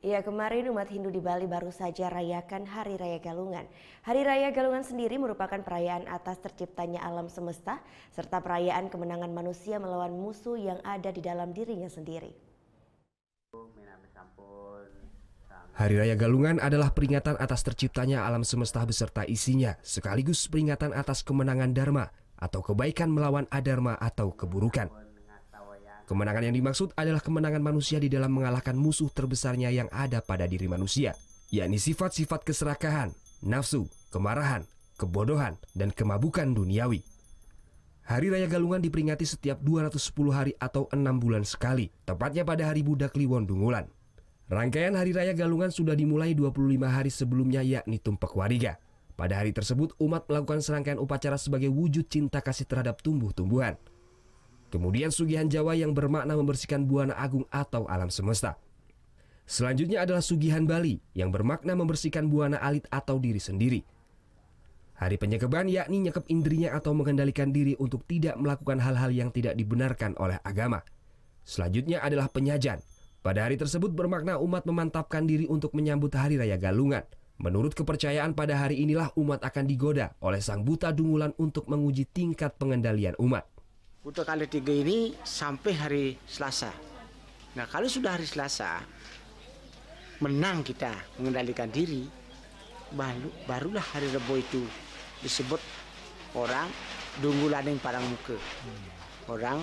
Ya, kemarin umat Hindu di Bali baru saja rayakan Hari Raya Galungan. Hari Raya Galungan sendiri merupakan perayaan atas terciptanya alam semesta, serta perayaan kemenangan manusia melawan musuh yang ada di dalam dirinya sendiri. Hari Raya Galungan adalah peringatan atas terciptanya alam semesta beserta isinya, sekaligus peringatan atas kemenangan Dharma atau kebaikan melawan adharma atau keburukan. Kemenangan yang dimaksud adalah kemenangan manusia di dalam mengalahkan musuh terbesarnya yang ada pada diri manusia, yakni sifat-sifat keserakahan, nafsu, kemarahan, kebodohan, dan kemabukan duniawi. Hari Raya Galungan diperingati setiap 210 hari atau 6 bulan sekali, tepatnya pada hari Buddha Kliwon Dungulan. Rangkaian Hari Raya Galungan sudah dimulai 25 hari sebelumnya, yakni Tumpek Wariga. Pada hari tersebut, umat melakukan serangkaian upacara sebagai wujud cinta kasih terhadap tumbuh-tumbuhan. Kemudian sugihan Jawa yang bermakna membersihkan buana agung atau alam semesta. Selanjutnya adalah sugihan Bali yang bermakna membersihkan buana alit atau diri sendiri. Hari penyekeban yakni nyekep indrinya atau mengendalikan diri untuk tidak melakukan hal-hal yang tidak dibenarkan oleh agama. Selanjutnya adalah penyajan. Pada hari tersebut bermakna umat memantapkan diri untuk menyambut Hari Raya Galungan. Menurut kepercayaan pada hari inilah umat akan digoda oleh Sang Buta Dungulan untuk menguji tingkat pengendalian umat. Buta kali 3 ini sampai hari Selasa. Nah, kalau sudah hari Selasa menang kita mengendalikan diri, barulah hari Rebo itu disebut orang Dungulan yang parang muka. Orang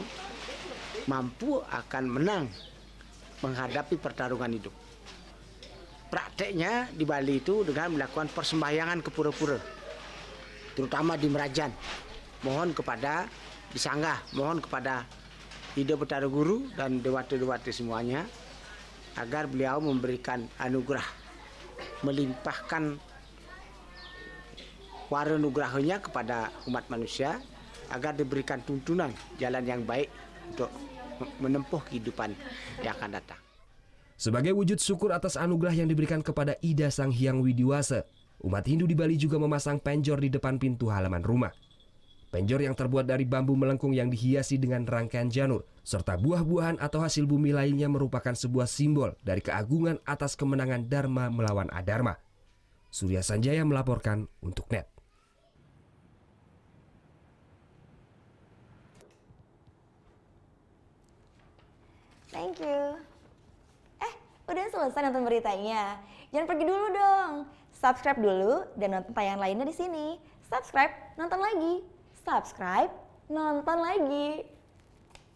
mampu akan menang menghadapi pertarungan hidup. Prakteknya di Bali itu dengan melakukan persembahyangan ke pura-pura, terutama di Merajan. Mohon kepada di Sanggah, mohon kepada Ida Betara Guru dan dewata-dewata semuanya agar beliau memberikan anugerah, melimpahkan wara nugrahnya kepada umat manusia agar diberikan tuntunan jalan yang baik untuk menempuh kehidupan yang akan datang. Sebagai wujud syukur atas anugerah yang diberikan kepada Ida Sang Hyang Widiwasa, umat Hindu di Bali juga memasang penjor di depan pintu halaman rumah. Penjor yang terbuat dari bambu melengkung yang dihiasi dengan rangkaian janur, serta buah-buahan atau hasil bumi lainnya merupakan sebuah simbol dari keagungan atas kemenangan Dharma melawan adharma. Surya Sanjaya melaporkan untuk NET. Thank you. Udah selesai nonton beritanya? Jangan pergi dulu dong. Subscribe dulu dan nonton tayangan lainnya di sini. Subscribe, nonton lagi. Subscribe, nonton lagi.